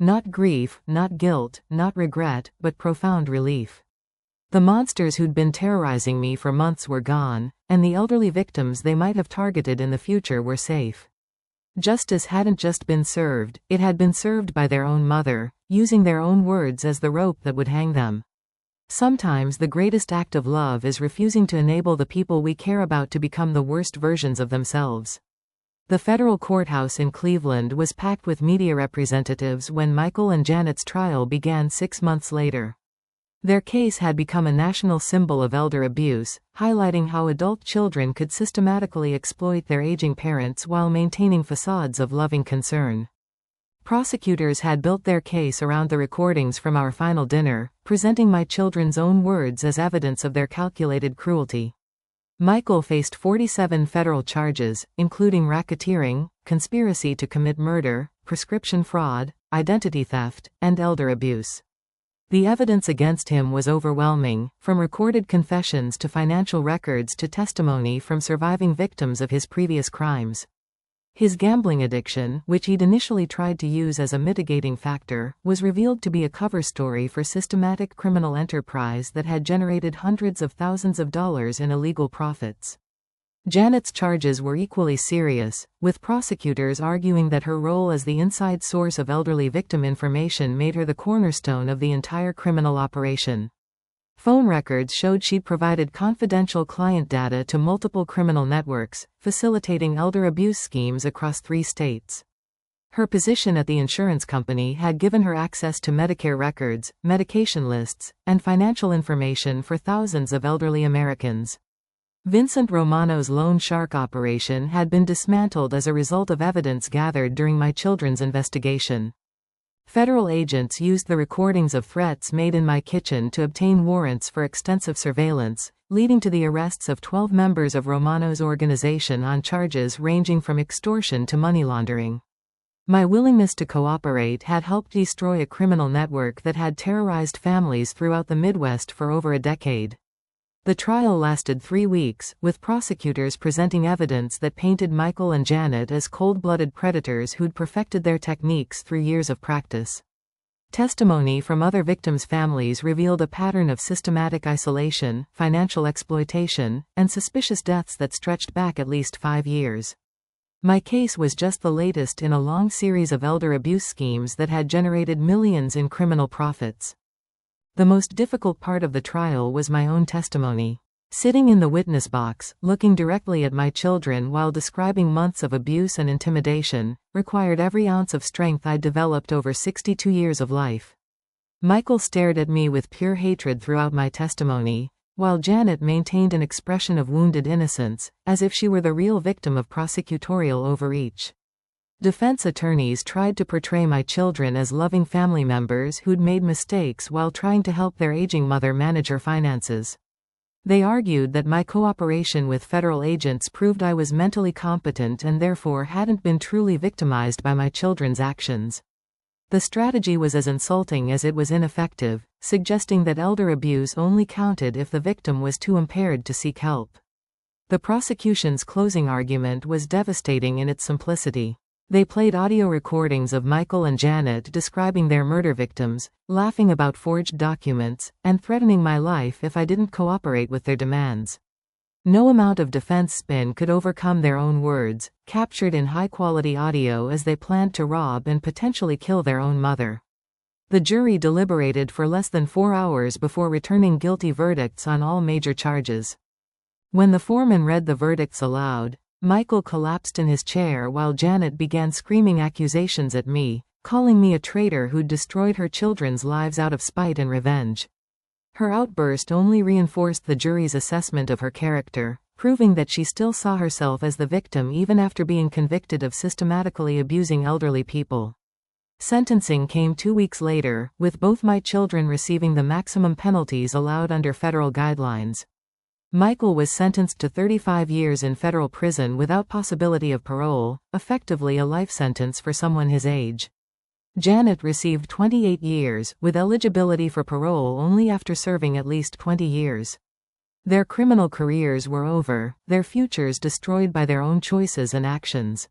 Not grief, not guilt, not regret, but profound relief. The monsters who'd been terrorizing me for months were gone, and the elderly victims they might have targeted in the future were safe. Justice hadn't just been served, it had been served by their own mother, using their own words as the rope that would hang them. Sometimes the greatest act of love is refusing to enable the people we care about to become the worst versions of themselves. The federal courthouse in Cleveland was packed with media representatives when Michael and Janet's trial began 6 months later. Their case had become a national symbol of elder abuse, highlighting how adult children could systematically exploit their aging parents while maintaining facades of loving concern. Prosecutors had built their case around the recordings from our final dinner, presenting my children's own words as evidence of their calculated cruelty. Michael faced 47 federal charges, including racketeering, conspiracy to commit murder, prescription fraud, identity theft, and elder abuse. The evidence against him was overwhelming, from recorded confessions to financial records to testimony from surviving victims of his previous crimes. His gambling addiction, which he'd initially tried to use as a mitigating factor, was revealed to be a cover story for systematic criminal enterprise that had generated hundreds of thousands of dollars in illegal profits. Janet's charges were equally serious, with prosecutors arguing that her role as the inside source of elderly victim information made her the cornerstone of the entire criminal operation. Phone records showed she'd provided confidential client data to multiple criminal networks, facilitating elder abuse schemes across 3 states. Her position at the insurance company had given her access to Medicare records, medication lists, and financial information for thousands of elderly Americans. Vincent Romano's loan shark operation had been dismantled as a result of evidence gathered during my children's investigation. Federal agents used the recordings of threats made in my kitchen to obtain warrants for extensive surveillance, leading to the arrests of 12 members of Romano's organization on charges ranging from extortion to money laundering. My willingness to cooperate had helped destroy a criminal network that had terrorized families throughout the Midwest for over a decade. The trial lasted 3 weeks, with prosecutors presenting evidence that painted Michael and Janet as cold-blooded predators who'd perfected their techniques through years of practice. Testimony from other victims' families revealed a pattern of systematic isolation, financial exploitation, and suspicious deaths that stretched back at least 5 years. My case was just the latest in a long series of elder abuse schemes that had generated millions in criminal profits. The most difficult part of the trial was my own testimony. Sitting in the witness box, looking directly at my children while describing months of abuse and intimidation, required every ounce of strength I'd developed over 62 years of life. Michael stared at me with pure hatred throughout my testimony, while Janet maintained an expression of wounded innocence, as if she were the real victim of prosecutorial overreach. Defense attorneys tried to portray my children as loving family members who'd made mistakes while trying to help their aging mother manage her finances. They argued that my cooperation with federal agents proved I was mentally competent and therefore hadn't been truly victimized by my children's actions. The strategy was as insulting as it was ineffective, suggesting that elder abuse only counted if the victim was too impaired to seek help. The prosecution's closing argument was devastating in its simplicity. They played audio recordings of Michael and Janet describing their murder victims, laughing about forged documents, and threatening my life if I didn't cooperate with their demands. No amount of defense spin could overcome their own words, captured in high-quality audio as they planned to rob and potentially kill their own mother. The jury deliberated for less than 4 hours before returning guilty verdicts on all major charges. When the foreman read the verdicts aloud, Michael collapsed in his chair while Janet began screaming accusations at me, calling me a traitor who'd destroyed her children's lives out of spite and revenge. Her outburst only reinforced the jury's assessment of her character, proving that she still saw herself as the victim even after being convicted of systematically abusing elderly people. Sentencing came 2 weeks later, with both my children receiving the maximum penalties allowed under federal guidelines. Michael was sentenced to 35 years in federal prison without possibility of parole, effectively a life sentence for someone his age. Janet received 28 years, with eligibility for parole only after serving at least 20 years. Their criminal careers were over, their futures destroyed by their own choices and actions.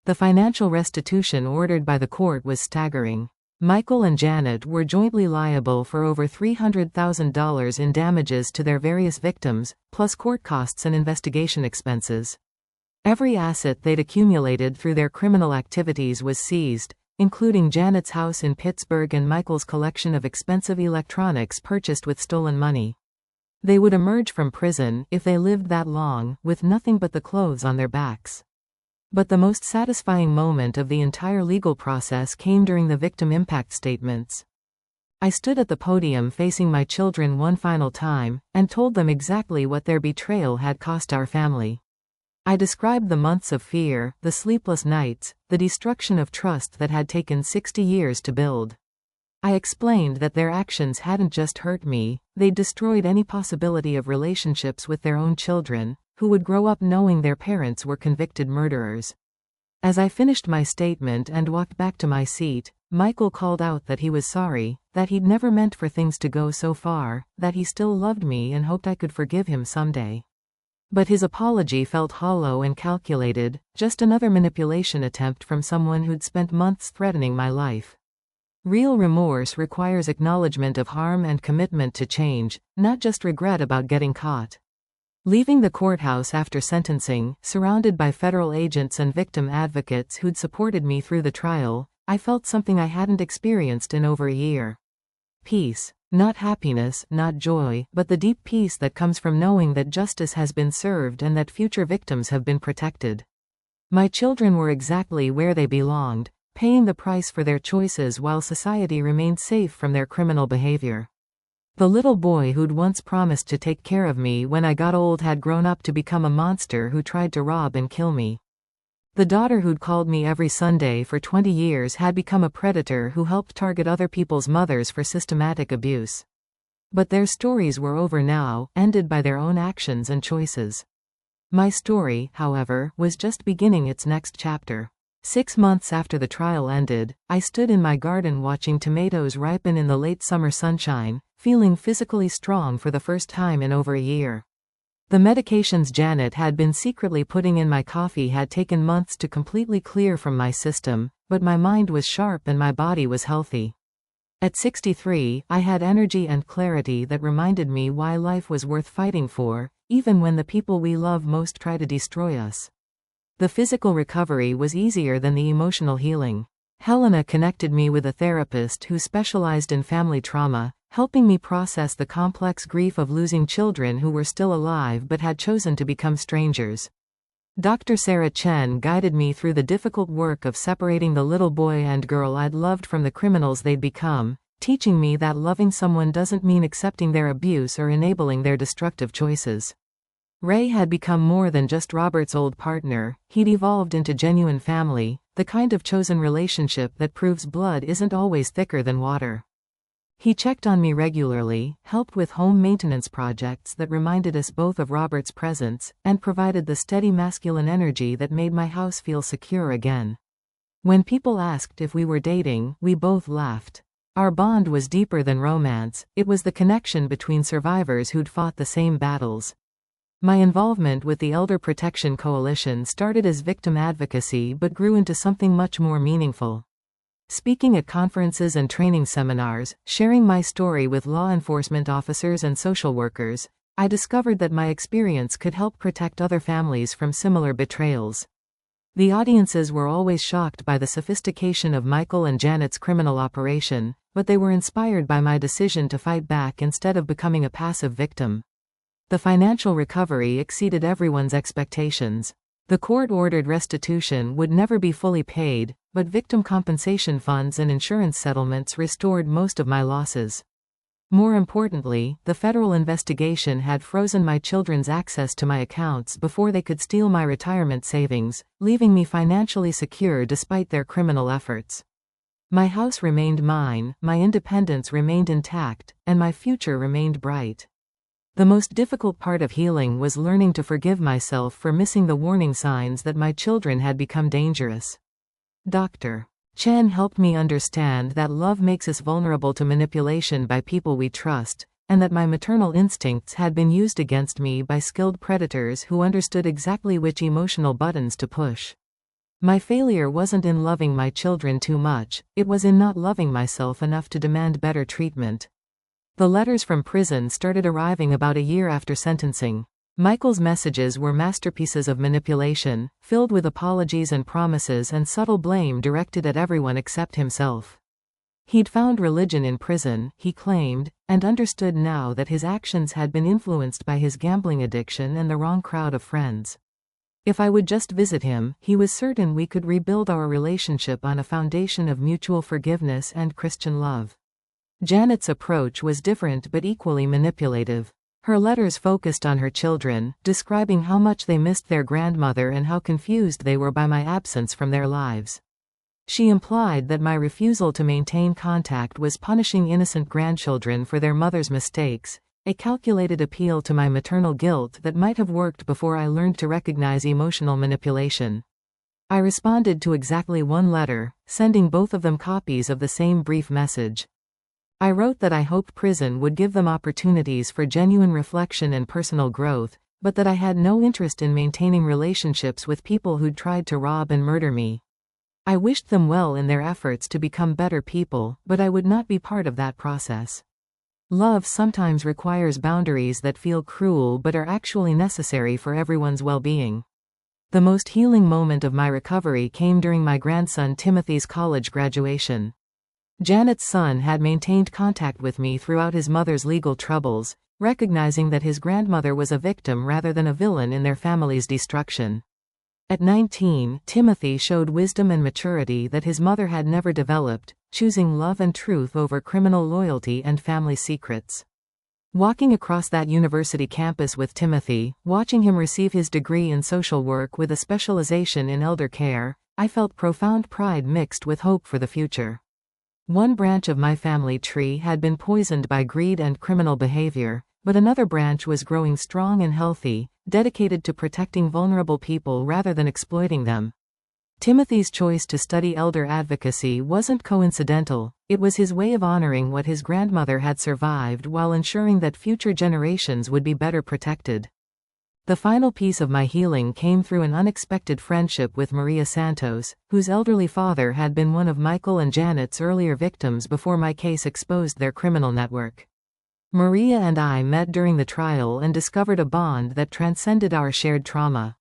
The financial restitution ordered by the court was staggering. Michael and Janet were jointly liable for over $300,000 in damages to their various victims, plus court costs and investigation expenses. Every asset they'd accumulated through their criminal activities was seized, including Janet's house in Pittsburgh and Michael's collection of expensive electronics purchased with stolen money. They would emerge from prison, if they lived that long, with nothing but the clothes on their backs. But the most satisfying moment of the entire legal process came during the victim impact statements. I stood at the podium facing my children one final time, and told them exactly what their betrayal had cost our family. I described the months of fear, the sleepless nights, the destruction of trust that had taken 60 years to build. I explained that their actions hadn't just hurt me, they'd destroyed any possibility of relationships with their own children, who would grow up knowing their parents were convicted murderers. As I finished my statement and walked back to my seat, Michael called out that he was sorry, that he'd never meant for things to go so far, that he still loved me and hoped I could forgive him someday. But his apology felt hollow and calculated, just another manipulation attempt from someone who'd spent months threatening my life. Real remorse requires acknowledgement of harm and commitment to change, not just regret about getting caught. Leaving the courthouse after sentencing, surrounded by federal agents and victim advocates who'd supported me through the trial, I felt something I hadn't experienced in over a year. Peace. Not happiness, not joy, but the deep peace that comes from knowing that justice has been served and that future victims have been protected. My children were exactly where they belonged, paying the price for their choices while society remained safe from their criminal behavior. The little boy who'd once promised to take care of me when I got old had grown up to become a monster who tried to rob and kill me. The daughter who'd called me every Sunday for 20 years had become a predator who helped target other people's mothers for systematic abuse. But their stories were over now, ended by their own actions and choices. My story, however, was just beginning its next chapter. 6 months after the trial ended, I stood in my garden watching tomatoes ripen in the late summer sunshine, feeling physically strong for the first time in over a year. The medications Janet had been secretly putting in my coffee had taken months to completely clear from my system, but my mind was sharp and my body was healthy. At 63, I had energy and clarity that reminded me why life was worth fighting for, even when the people we love most try to destroy us. The physical recovery was easier than the emotional healing. Helena connected me with a therapist who specialized in family trauma, helping me process the complex grief of losing children who were still alive but had chosen to become strangers. Dr. Sarah Chen guided me through the difficult work of separating the little boy and girl I'd loved from the criminals they'd become, teaching me that loving someone doesn't mean accepting their abuse or enabling their destructive choices. Ray had become more than just Robert's old partner, he'd evolved into genuine family, the kind of chosen relationship that proves blood isn't always thicker than water. He checked on me regularly, helped with home maintenance projects that reminded us both of Robert's presence, and provided the steady masculine energy that made my house feel secure again. When people asked if we were dating, we both laughed. Our bond was deeper than romance, it was the connection between survivors who'd fought the same battles. My involvement with the Elder Protection Coalition started as victim advocacy but grew into something much more meaningful. Speaking at conferences and training seminars, sharing my story with law enforcement officers and social workers, I discovered that my experience could help protect other families from similar betrayals. The audiences were always shocked by the sophistication of Michael and Janet's criminal operation, but they were inspired by my decision to fight back instead of becoming a passive victim. The financial recovery exceeded everyone's expectations. The court-ordered restitution would never be fully paid, but victim compensation funds and insurance settlements restored most of my losses. More importantly, the federal investigation had frozen my children's access to my accounts before they could steal my retirement savings, leaving me financially secure despite their criminal efforts. My house remained mine, my independence remained intact, and my future remained bright. The most difficult part of healing was learning to forgive myself for missing the warning signs that my children had become dangerous. Dr. Chen helped me understand that love makes us vulnerable to manipulation by people we trust, and that my maternal instincts had been used against me by skilled predators who understood exactly which emotional buttons to push. My failure wasn't in loving my children too much, it was in not loving myself enough to demand better treatment. The letters from prison started arriving about a year after sentencing. Michael's messages were masterpieces of manipulation, filled with apologies and promises and subtle blame directed at everyone except himself. He'd found religion in prison, he claimed, and understood now that his actions had been influenced by his gambling addiction and the wrong crowd of friends. If I would just visit him, he was certain we could rebuild our relationship on a foundation of mutual forgiveness and Christian love. Janet's approach was different but equally manipulative. Her letters focused on her children, describing how much they missed their grandmother and how confused they were by my absence from their lives. She implied that my refusal to maintain contact was punishing innocent grandchildren for their mother's mistakes, a calculated appeal to my maternal guilt that might have worked before I learned to recognize emotional manipulation. I responded to exactly one letter, sending both of them copies of the same brief message. I wrote that I hoped prison would give them opportunities for genuine reflection and personal growth, but that I had no interest in maintaining relationships with people who'd tried to rob and murder me. I wished them well in their efforts to become better people, but I would not be part of that process. Love sometimes requires boundaries that feel cruel but are actually necessary for everyone's well-being. The most healing moment of my recovery came during my grandson Timothy's college graduation. Janet's son had maintained contact with me throughout his mother's legal troubles, recognizing that his grandmother was a victim rather than a villain in their family's destruction. At 19, Timothy showed wisdom and maturity that his mother had never developed, choosing love and truth over criminal loyalty and family secrets. Walking across that university campus with Timothy, watching him receive his degree in social work with a specialization in elder care, I felt profound pride mixed with hope for the future. One branch of my family tree had been poisoned by greed and criminal behavior, but another branch was growing strong and healthy, dedicated to protecting vulnerable people rather than exploiting them. Timothy's choice to study elder advocacy wasn't coincidental, it was his way of honoring what his grandmother had survived while ensuring that future generations would be better protected. The final piece of my healing came through an unexpected friendship with Maria Santos, whose elderly father had been one of Michael and Janet's earlier victims before my case exposed their criminal network. Maria and I met during the trial and discovered a bond that transcended our shared trauma.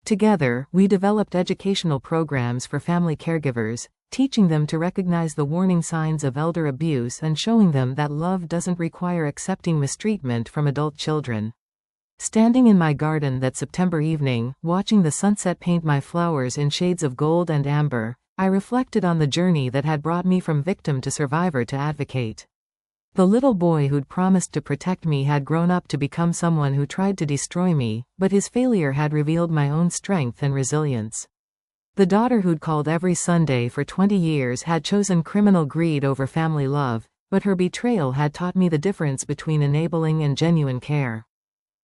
Together, we developed educational programs for family caregivers, teaching them to recognize the warning signs of elder abuse and showing them that love doesn't require accepting mistreatment from adult children. Standing in my garden that September evening, watching the sunset paint my flowers in shades of gold and amber, I reflected on the journey that had brought me from victim to survivor to advocate. The little boy who'd promised to protect me had grown up to become someone who tried to destroy me, but his failure had revealed my own strength and resilience. The daughter who'd called every Sunday for 20 years had chosen criminal greed over family love, but her betrayal had taught me the difference between enabling and genuine care.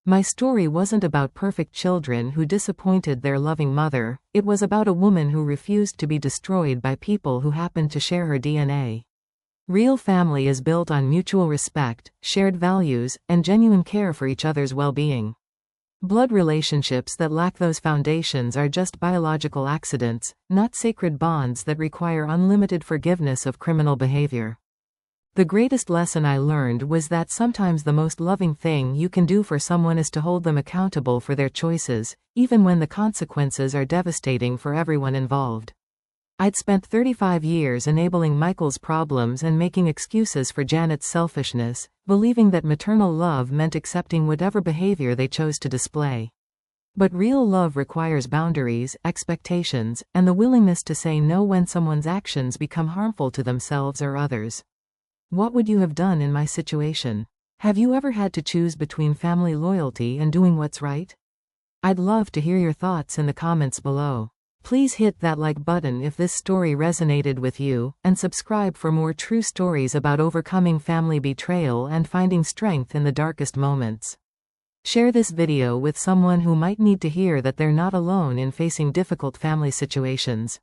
My story wasn't about perfect children who disappointed their loving mother, it was about a woman who refused to be destroyed by people who happened to share her DNA. Real family is built on mutual respect, shared values, and genuine care for each other's well-being. Blood relationships that lack those foundations are just biological accidents, not sacred bonds that require unlimited forgiveness of criminal behavior. The greatest lesson I learned was that sometimes the most loving thing you can do for someone is to hold them accountable for their choices, even when the consequences are devastating for everyone involved. I'd spent 35 years enabling Michael's problems and making excuses for Janet's selfishness, believing that maternal love meant accepting whatever behavior they chose to display. But real love requires boundaries, expectations, and the willingness to say no when someone's actions become harmful to themselves or others. What would you have done in my situation? Have you ever had to choose between family loyalty and doing what's right? I'd love to hear your thoughts in the comments below. Please hit that like button if this story resonated with you, and subscribe for more true stories about overcoming family betrayal and finding strength in the darkest moments. Share this video with someone who might need to hear that they're not alone in facing difficult family situations.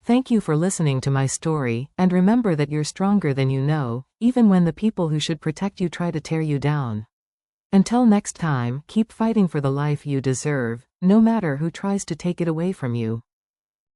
Thank you for listening to my story, and remember that you're stronger than you know, even when the people who should protect you try to tear you down. Until next time, keep fighting for the life you deserve, no matter who tries to take it away from you.